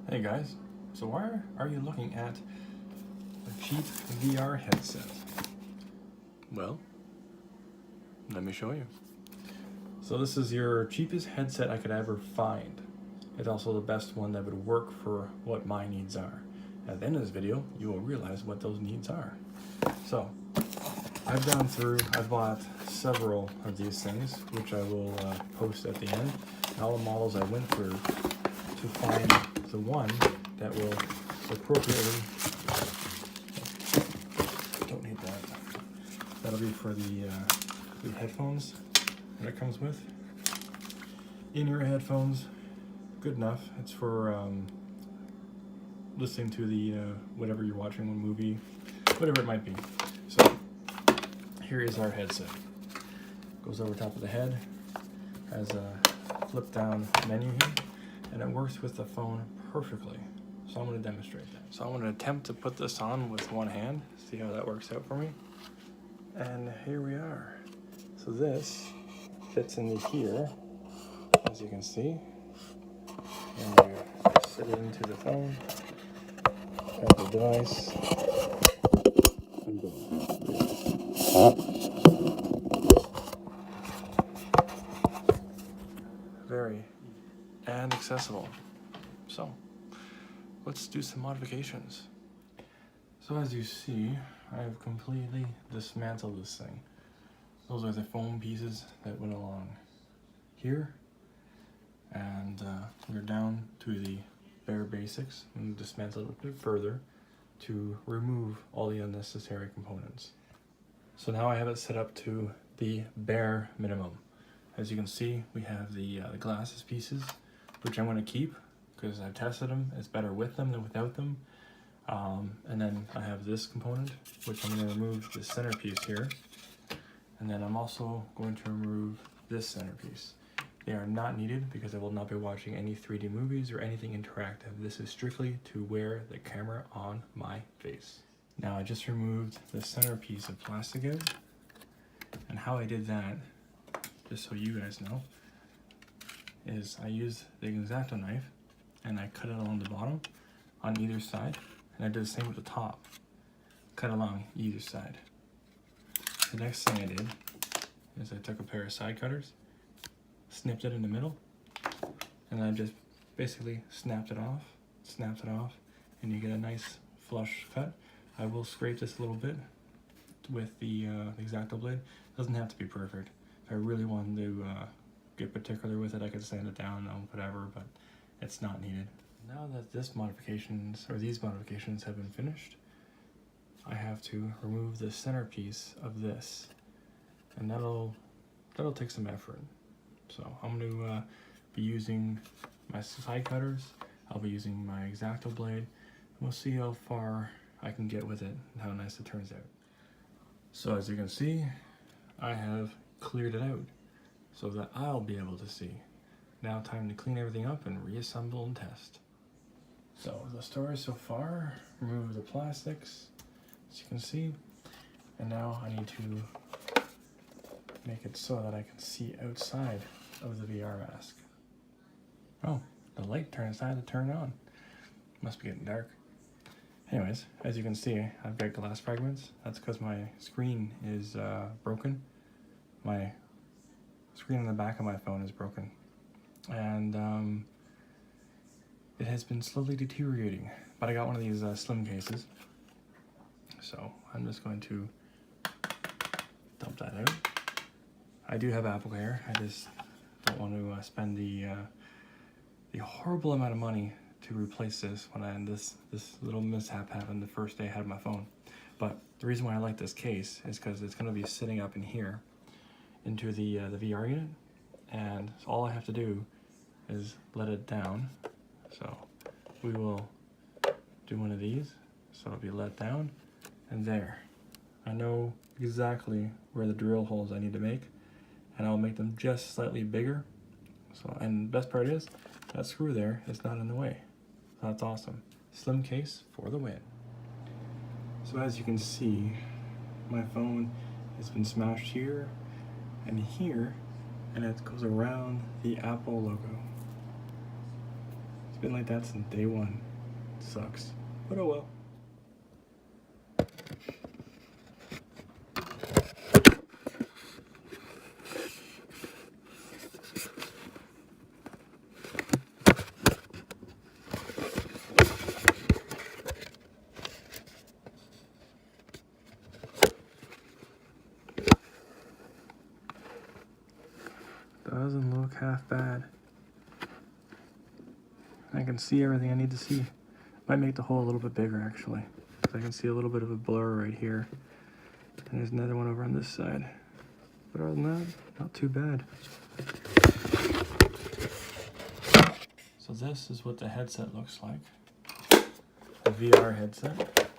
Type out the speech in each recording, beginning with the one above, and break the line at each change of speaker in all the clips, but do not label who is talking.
Hey guys, so why are you looking at a cheap VR headset? Well, let me show you. So this is your cheapest headset I could ever find. It's also the best one that would work for what my needs are. At the end of this video, you will realize what those needs are. So, I've bought several of these things, which I will post at the end. And all the models I went through to find the one that will appropriately, don't need that. That'll be for the headphones that it comes with. In-ear headphones, good enough. It's for listening to the whatever you're watching, one movie, whatever it might be. So here is our headset. Goes over top of the head, has a flip down menu here, and it works with the phone perfectly. So I'm going to demonstrate that. So I'm going to attempt to put this on with one hand, see how that works out for me. And here we are. So this fits into here, as you can see. And you sit it into the phone, have the device, and boom. Very and accessible. So let's do some modifications. So as you see, I have completely dismantled this thing. Those are the foam pieces that went along here, and we're down to the bare basics and dismantle it a bit further to remove all the unnecessary components. So now I have it set up to the bare minimum. As you can see, we have the glasses pieces, which I'm going to keep because I've tested them. It's better with them than without them. And then I have this component, which I'm going to remove the centerpiece here. And then I'm also going to remove this centerpiece. They are not needed because I will not be watching any 3D movies or anything interactive. This is strictly to wear the camera on my face. Now I just removed the centerpiece of plastic out. And how I did that, just so you guys know, is I used the X-Acto knife and I cut it along the bottom on either side. And I did the same with the top. Cut along either side. The next thing I did is I took a pair of side cutters, snipped it in the middle, and I just basically snapped it off, and you get a nice flush cut. I will scrape this a little bit with the X-Acto blade. It doesn't have to be perfect. If I really wanted to get particular with it, I could sand it down or whatever, but it's not needed. Now that these modifications have been finished, I have to remove the centerpiece of this, and that'll take some effort. So I'm going to be using my side cutters. I'll be using my X-Acto blade. And we'll see how far I can get with it and how nice it turns out. So as you can see, I have cleared it out so that I'll be able to see. Now time to clean everything up and reassemble and test. So the story so far, remove the plastics, as you can see, and now I need to make it so that I can see outside of the VR mask. Oh, the light decided to turn on. Must be getting dark. Anyways, as you can see, I've got glass fragments. That's because my screen is broken. My screen on the back of my phone is broken. And it has been slowly deteriorating. But I got one of these slim cases. So I'm just going to dump that out. I do have Apple Care. I just don't want to spend the horrible amount of money to replace this when this little mishap happened the first day I had my phone. But the reason why I like this case is because it's going to be sitting up in here into the VR unit, and so all I have to do is let it down. So we will do one of these, so it'll be let down, and there. I know exactly where the drill holes I need to make, and I'll make them just slightly bigger. So, and the best part is, that screw there is not in the way. So that's awesome. Slim case for the win. So as you can see, my phone has been smashed here and here, and it goes around the Apple logo. It's been like that since day one. It sucks, but oh well. Doesn't look half bad. I can see everything I need to see. Might make the hole a little bit bigger actually, because I can see a little bit of a blur right here. And there's another one over on this side. But other than that, not too bad. So this is what the headset looks like. The VR headset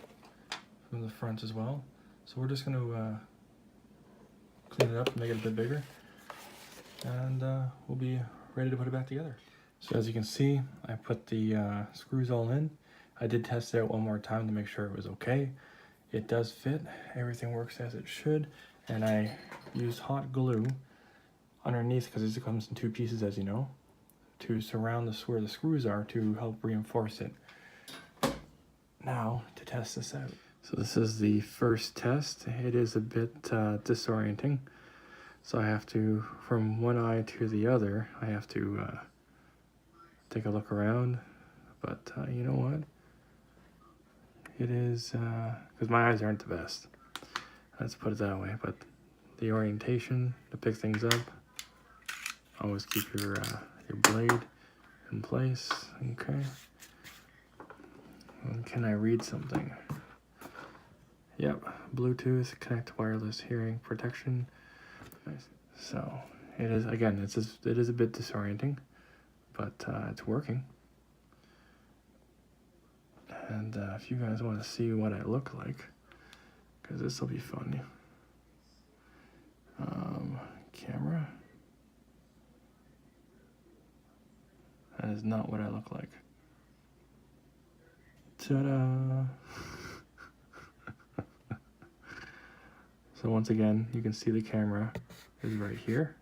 from the front as well. So we're just going to clean it up and make it a bit bigger. And we'll be ready to put it back together. So as you can see, I put the screws all in. I did test it out one more time to make sure it was okay. It does fit, everything works as it should, and I used hot glue underneath, because it comes in two pieces as you know, to surround where the screws are to help reinforce it. Now to test this out. So this is the first test. It is a bit disorienting. So I have to, from one eye to the other, I have to take a look around. But you know what? It is, because my eyes aren't the best. Let's put it that way. But the orientation to pick things up. Always keep your blade in place. Okay. And can I read something? Yep. Bluetooth, connect wireless hearing protection. Nice. So it is, again, it is a bit disorienting, but it's working. And if you guys want to see what I look like, because this will be fun. Camera. That is not what I look like. Ta-da! So once again, you can see the camera is right here.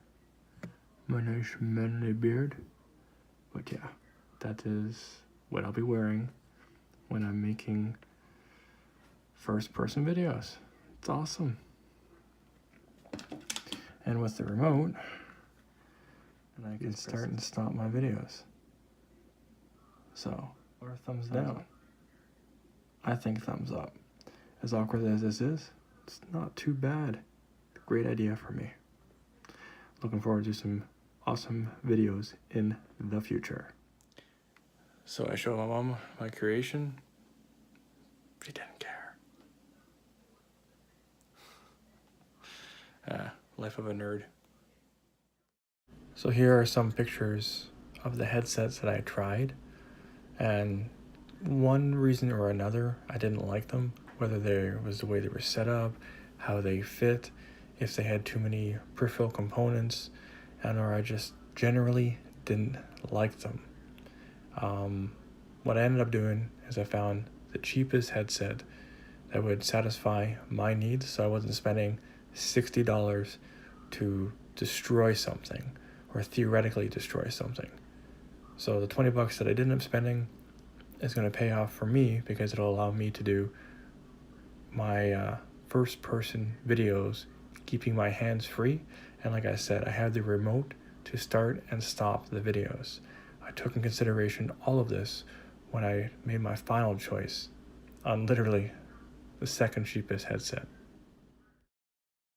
My nice manly beard. But yeah, that is what I'll be wearing when I'm making first-person videos. It's awesome. And with the remote, and I can start and stop my videos. So, or thumbs down. I think thumbs up. As awkward as this is, it's not too bad. Great idea for me. Looking forward to some awesome videos in the future. So I showed my mom my creation. She didn't care. Life of a nerd. So here are some pictures of the headsets that I tried. And one reason or another, I didn't like them. Whether there was the way they were set up, how they fit, if they had too many peripheral components, and or I just generally didn't like them. What I ended up doing is I found the cheapest headset that would satisfy my needs, so I wasn't spending $60 to destroy something, or theoretically destroy something. So the 20 bucks that I did end up spending is going to pay off for me, because it'll allow me to do my first person videos, keeping my hands free. And like I said, I have the remote to start and stop the videos. I took in consideration all of this when I made my final choice on literally the second cheapest headset.